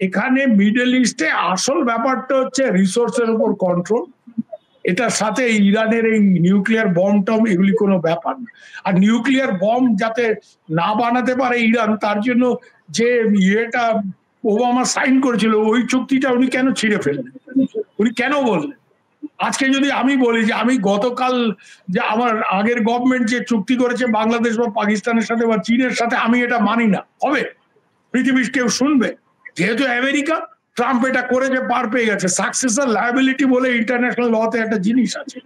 এখানে মিডল ইস্টে আসল ব্যাপারটা হচ্ছে রিসোর্সের উপর কন্ট্রোল। এটার সাথে ইরানের এই নিউক্লিয়ার বম্ব টম এগুলি কোনো ব্যাপার না। আর নিউক্লিয়ার বম্ব যাতে না বানাতে পারে ইরান, তার জন্য যে ইয়েটা ওবামা সাইন করেছিল, ওই চুক্তিটা উনি কেন ছিঁড়ে ফেললেন? উনি কেন বললেন? আজকে যদি আমি বলি যে আমি গতকাল যে আমার আগের গভর্নমেন্ট যে চুক্তি করেছে বাংলাদেশ বা পাকিস্তানের সাথে বা চীনের সাথে, আমি এটা মানি না, হবে? পৃথিবীর কেউ শুনবে? যেহেতু আমেরিকা, ট্রাম্প এটা করেছে, পার পেয়ে গেছে। সাকসেসর লায়াবিলিটি বলে ইন্টারন্যাশনাল লতে একটা জিনিস আছে।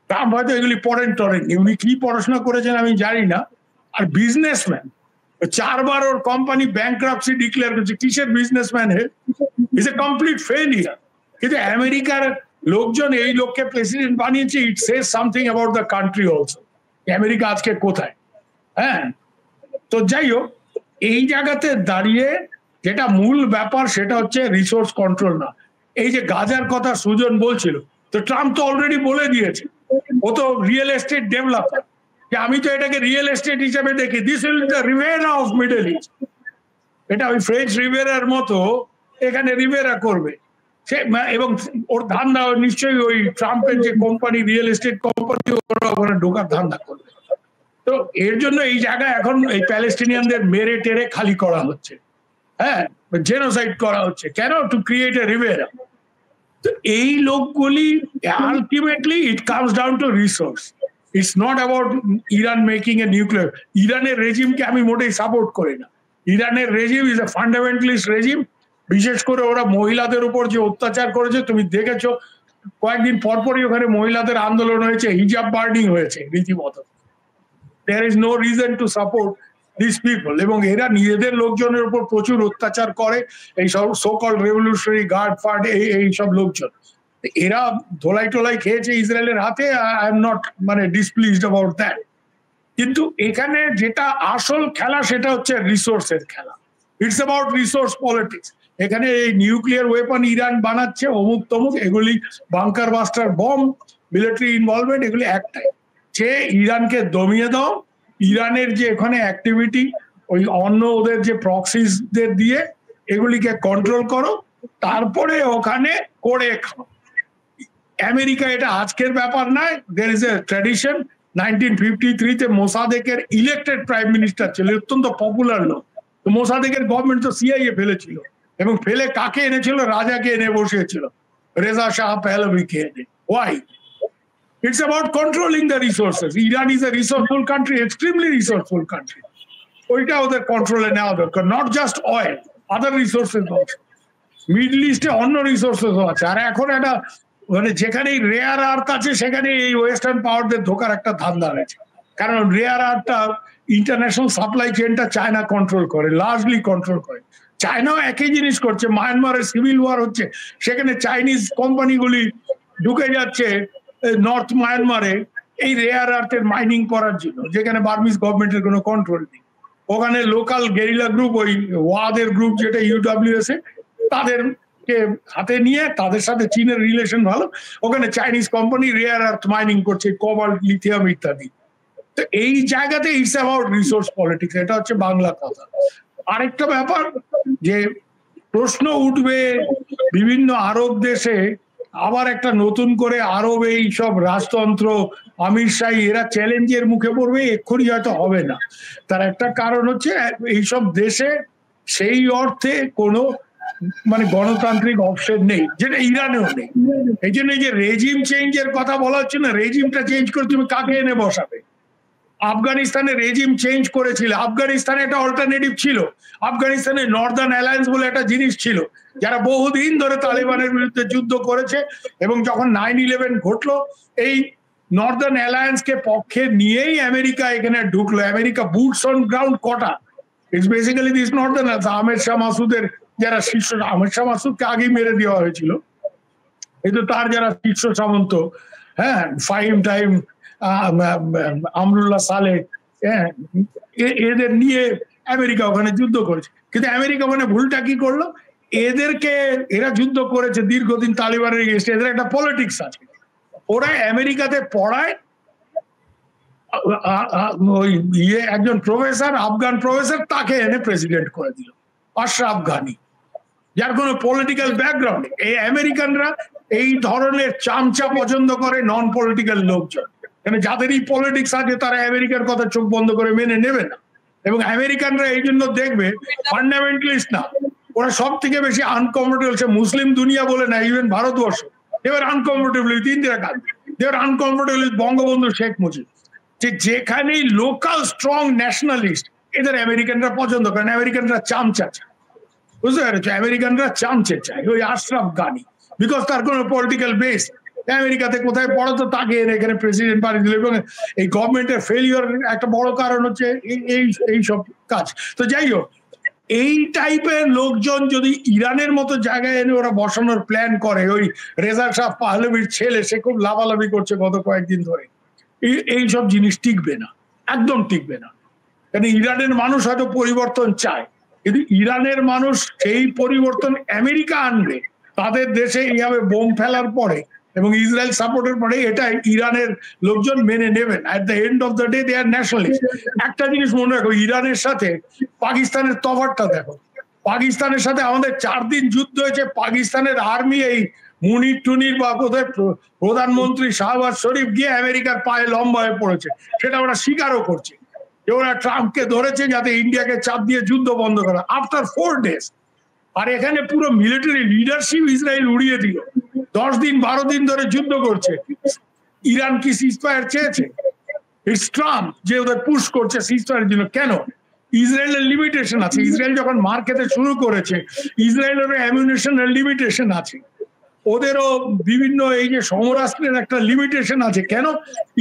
ট্রাম্প হয়তো এগুলি পড়েননি, উনি কি পড়াশোনা করেছেন আমি জানি না। আর বিজনেসম্যান, 4 বার ওর কোম্পানি ব্যাংক্রাপসি ডিক্লেয়ার করেছে। কিসের businessman? He is a complete failure. কিন্তু আমেরিকার লোকজন এই লোককে প্রেসিডেন্ট বানিয়েছে। It says something about the country also. America আজকে কোথায়? হ্যাঁ, তো যাই হোক, এই জায়গাতে দাঁড়িয়ে যেটা মূল ব্যাপার সেটা হচ্ছে রিসোর্স কন্ট্রোল না। এই যে গাজার কথা সুজন বলছিল, তো ট্রাম্প তো অলরেডি বলে দিয়েছে, ও তো রিয়েল এস্টেট ডেভেলপার, যে আমি তো এটাকে রিয়েল এস্টেট হিসেবে দেখি, this will the Rivera of middle east. এটা ওই ফ্রেঞ্চ রিভেরার মতো এখানে রিভেরা করবে সে, এবং ওর ধান্দা নিশ্চয়ই ওই ট্রাম্পের যে কোম্পানি, রিয়েল এস্টেট কোম্পানি, ওরা ওখানে ঢোকার ধান্দা করবে। তো এর জন্য এই জায়গায় এখন এই প্যালেস্টিনিয়ানদের মেরে টেরে খালি করা হচ্ছে, হ্যাঁ, জেনোসাইড করা হচ্ছে। কেন? To create a Rivera. তো এই লোকগুলি ultimately it comes down to resource. It's not about Iran making A nuclear. ইরানের রেজিমকে আমি মোটেই সাপোর্ট করি না। ইরানের regime is a fundamentalist regime. বিশেষ করে ওরা মহিলাদের উপর যে অত্যাচার করেছে তুমি দেখেছো। কয়েকদিন পরপরই ওখানে মহিলাদের আন্দোলন হয়েছে, হিজাব বার্নিং হয়েছে রীতিমতো। there is no reason to support these people, এবং এরা নিজেদের লোকজনের উপর প্রচুর অত্যাচার করে। এই সব সো-কল্ড রেভলিউশনারি গার্ড ফার্ড, এই সব লোকজন, এরা ধোলাই টোলাই খেয়েছে ইসরায়েলের হাতে। আই এম নট মানে ডিসপ্লিজড অ্যাবাউট দ্যাট। কিন্তু এখানে যেটা আসল খেলা সেটা হচ্ছে রিসোর্সের খেলা। It's about resource politics. এখানে এই নিউক্লিয়ার ওয়েপন ইরান বানাচ্ছে, অমুক তমুক, এগুলি bunker buster bomb, military involvement, এগুলি একটাই, যে ইরানকে দমিয়ে দাও। ইরানের যে এখানে অ্যাক্টিভিটি, ওই অন্য ওদের যে প্রক্সিসদের দিয়ে এগুলিকে কন্ট্রোল করো, তারপরে ওখানে করে খাও। আমেরিকা এটা আজকের ব্যাপার নয়। There is a tradition. 1953-তে মোসাদেকের ইলেক্টেড প্রাইম মিনিস্টার ছিল, অত্যন্ত পপুলার লোক। তো মোসাদেকের গভর্নমেন্ট তো সিআইএ ফেলেছিল, এবং ফেলে কাকে এনেছিল? রাজাকে এনে বসিয়েছিল, রেজা শাহ পেহলভিকে এনে। Y? It's about controlling the resources. Iran is a resourceful country, extremely resourceful country. ওইটা ওদের কন্ট্রোলে নেওয়া দরকার, not just oil, other resources also. Middle ইস্টে অন্য রিসোর্সেসও আছে। আর এখন একটা মানে যেখানেই রেয়ার আর্থ আছে সেখানে এই ওয়েস্টার্ন পাওয়ারদের ঢোকার একটা ধান্দা রয়েছে। কারণ রেয়ার আর্থটা ইন্টারন্যাশনাল সাপ্লাই চেনটা চায়না কন্ট্রোল করে, লার্জলি কন্ট্রোল করে। চায়নাও একই জিনিস করছে। মায়ানমারের সিভিল ওয়ার হচ্ছে, সেখানে চাইনিজ কোম্পানিগুলি ঢুকে যাচ্ছে নর্থ মায়ানমারে এই রেয়ার আর্থের মাইনিং করার জন্য, যেখানে বার্মিজ গভর্নমেন্টের কোনো কন্ট্রোল নেই। ওখানে লোকাল গেরিলা গ্রুপ, ওই ওয়াদের গ্রুপ যেটা ইউডব্লিউএসএ, তাদেরকে হাতে নিয়ে, তাদের সাথে চীনের রিলেশন ভালো, ওখানে Chinese company rare earth mining করছে, কোবাল্ট, লিথিয়াম ইত্যাদি। তো এই জায়গাতে ইটস অ্যাবাউট রিসোর্স পলিটিক্স। এটা হচ্ছে বাংলা কথা। আরেকটা ব্যাপার যে প্রশ্ন উঠবে বিভিন্ন আরব দেশে, আবার একটা নতুন করে আরব এই সব রাজতন্ত্র, আমির শাহী, এরা চ্যালেঞ্জের মুখে পড়বে, এক্ষুনি হয়তো হবে না। তার একটা কারণ হচ্ছে এইসব দেশে সেই অর্থে কোনো মানে গণতান্ত্রিক অপশন নেই, যেটা ইরানেও নেই। এই জন্য এই যে রেজিম চেঞ্জের কথা বলা হচ্ছে না, রেজিমটা চেঞ্জ করে তুমি কাকে এনে বসাবে? আফগানিস্তানে রেজিম চেঞ্জ করেছিল, আফগানিস্তানে একটা অল্টারনেটিভ ছিল। আফগানিস্তানে নর্দার্ন অ্যালায়েন্স বলে একটা জিনিস ছিল, যারা বহুদিন ধরে তালেবানের বিরুদ্ধে যুদ্ধ করেছে। এবং যখন 9/11 ঘটলো, এই নর্দার্ন অ্যালায়েন্সকে পক্ষে নিয়েই আমেরিকা এখানে ঢুকলো। আমেরিকা বুটস অন গ্রাউন্ড কটা? It's basically this northern Ahmed Shah মাসুদের যারা শীর্ষ, আহমেদ শাহ মাসুদকে আগেই মেরে দেওয়া হয়েছিল, কিন্তু তার যারা শীর্ষ সামন্ত, হ্যাঁ, ফাহিম টাইম, আমরুল্লাহ সালেহ, হ্যাঁ, এদের নিয়ে আমেরিকা ওখানে যুদ্ধ করেছে। কিন্তু আমেরিকা ওখানে ভুলটা কি করলো? এদেরকে, এরা যুদ্ধ করেছে দীর্ঘদিন তালিবানের এগেইনস্টে, এদের একটা পলিটিক্স আছে। ওরা আমেরিকাতে পড়ায়, ওই একজন প্রফেসর, আফগান প্রফেসর, তাকে এনে প্রেসিডেন্ট করে দিল, আশরাফ গানি। যার কোনো পলিটিক্যাল ব্যাকগ্রাউন্ড। এই আমেরিকানরা এই ধরনের চামচা পছন্দ করে, নন পলিটিক্যাল লোকজন, মানে যাদেরই পলিটিক্স আছে তারা আমেরিকার কথা চোখ বন্ধ করে মেনে নেবে না। এবং আমেরিকানরা এই জন্য দেখবে ফান্ডামেন্টালিস্ট না, ওরা সব থেকে বেশি আনকমফোর্টেবল, সে মুসলিম দুনিয়া বলে না, ইভেন ভারতবর্ষ, এবার আনকমফোর্টেবল উইথ ইন্দিরা গান্ধী, এবার আনকমফোর্টেবল উইথ বঙ্গবন্ধু শেখ মুজিব। যেখানেই লোকাল স্ট্রং ন্যাশনালিস্ট, এদের আমেরিকানরা পছন্দ করেন, আমেরিকানরা চামচা চায়, বুঝতে পেরেছো? আমেরিকানরা চামচে চায় ওই আশরাফ গানি, বিকজ তার কোনো পলিটিক্যাল বেস আমেরিকাতে কোথায় পড়াতো তাকে এনে এখানে প্রেসিডেন্ট বানিয়ে দিল। এবং এই গভর্নমেন্টের ফেলিওর একটা বড় কারণ হচ্ছে এই সব কাজ। তো যাই হোক, এই টাইপের লোকজন যদি ইরানের মতো জায়গায় এনে ওরা বসানোর প্ল্যান করে, ওই রেজা শাহ পাহলভির ছেলে সে খুব লাভালাভি করছে গত কয়েকদিন ধরে, এইসব জিনিস টিকবে না, একদম টিকবে না। কারণ ইরানের মানুষ হয়তো পরিবর্তন চায়, কিন্তু ইরানের মানুষ এই পরিবর্তন আমেরিকা আনবে তাদের দেশে এইভাবে বোম ফেলার পরে এবং ইসরায়েল সাপোর্টের পরে, এটা ইরানের লোকজন মেনে নেবেন। At the end of the day they are nationalist. একটা জিনিস মনে রাখো, ইরানের সাথে পাকিস্তানের তফাৎটা দেখো। পাকিস্তানের সাথে আমাদের 4 দিন যুদ্ধ হয়েছে, পাকিস্তানের আর্মি এই মুনির টুনির বা কোথায় প্রধানমন্ত্রী শাহবাজ শরীফ গিয়ে আমেরিকার পায়ে লম্বা হয়ে পড়েছে, সেটা ওরা স্বীকারও করছে যে ওরা ট্রাম্পকে ধরেছে যাতে ইন্ডিয়াকে চাপ দিয়ে যুদ্ধ বন্ধ করা, আফটার 4 days। আর এখানে পুরো মিলিটারি লিডারশিপ ইসরায়েল উড়িয়ে দিল, 10 দিন 12 দিন ধরে যুদ্ধ করছে। ইরান কি সিজফায়ার চেয়েছে? ইটস ট্রাম্প যে ওদের পুশ করছে সিজফায়ারের জন্য। কেন? ইসরায়েলের লিমিটেশন আছে। ইসরায়েল যখন মার খেতে শুরু করেছে, ইসরায়েলের অ্যামিউনিশনের লিমিটেশন আছে, ওদেরও বিভিন্ন এই যে সমরাস্ত্রের একটা লিমিটেশন আছে। কেন?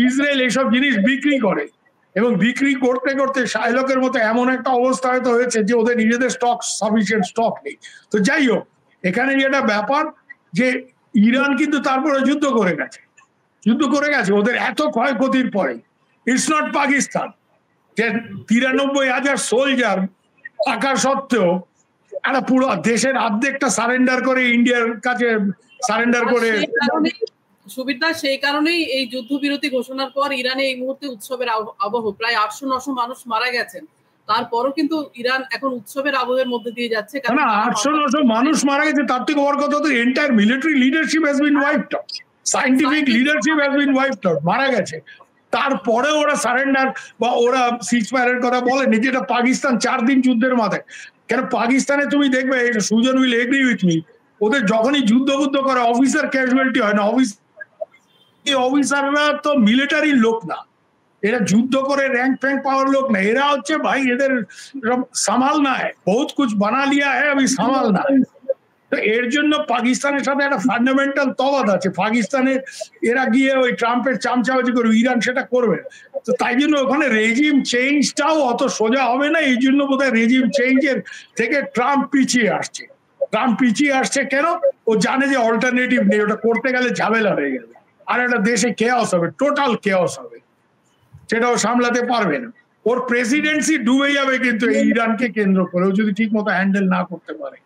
ইসরায়েল এইসব জিনিস বিক্রি করে, এবং বিক্রি করতে করতে শাহলকের মতো এমন একটা অবস্থা হয়তো হয়েছে যে ওদের নিজেদের স্টক সাফিসিয়েন্ট স্টক নেই। তো যাই হোক, এখানে যেটা ব্যাপার যে ইরান কিন্তু তারপরে যুদ্ধ করে গেছে ওদের এত ক্ষয়ক্ষতির পরে। ইটস নট পাকিস্তান যে 93,000 সোলজার থাকা সত্ত্বেও একটা পুরো দেশের অর্ধেকটা সারেন্ডার করে ইন্ডিয়ার কাছে সারেন্ডার করে। সুবিধা সেই কারণেই এই যুদ্ধবিরতি ঘোষণার পর ইরানে এই মুহূর্তে উৎসবের আবহ, প্রায় 800-900 মানুষ মারা গেছেন, তারপরও কিন্তু ইরান এখন উৎসবের আবহের মধ্যে দিয়ে যাচ্ছে। না, 800-900 মানুষ মারা গেছে, তার থেকে বড় কথা তো entire military leadership has been wiped out, scientific leadership has been wiped out, মারা গেছে। তারপরে ওরা সারেন্ডার বা ওরা সিজফায়ারের কথা বলেনি, যেটা পাকিস্তান 4 দিন যুদ্ধের মাথায়। কেন পাকিস্তানে তুমি দেখবে, Sujon will agree with me, ওদের যখনই যুদ্ধ করে অফিসার ক্যাজুয়ালিটি হয় না। অফিসাররা তো মিলিটারি লোক না, এরা যুদ্ধ করে র্যাঙ্ক ফ্যাঙ্ক পাওয়ার লোক না, এরা হচ্ছে ভাই এদের সামাল না হয়, বহুত কুছ বানা লিয়া হ্যায় আমি সামাল না। তো এর জন্য পাকিস্তানের সাথে একটা ফান্ডামেন্টাল তফাৎ আছে। পাকিস্তানে এরা গিয়ে ওই ট্রাম্পের চামচাবাজি করবে, ইরান সেটা করবে। তো তাই জন্য ওখানে রেজিম চেঞ্জটাও অত সোজা হবে না। এই জন্য বোধহয় রেজিম চেঞ্জের থেকে ট্রাম্প পিছিয়ে আসছে। কেন? ও জানে যে অল্টারনেটিভ নেই, ওটা করতে গেলে ঝামেলা হয়ে যাবে, আর একটা দেশে কেওস হবে, টোটাল কেওস হবে, সেটাও সামলাতে পারবে না। ওর প্রেসিডেন্সি ডুবে যাবে কিন্তু এই ইরানকে কেন্দ্র করে, ও যদি ঠিক মতো হ্যান্ডেল না করতে পারে।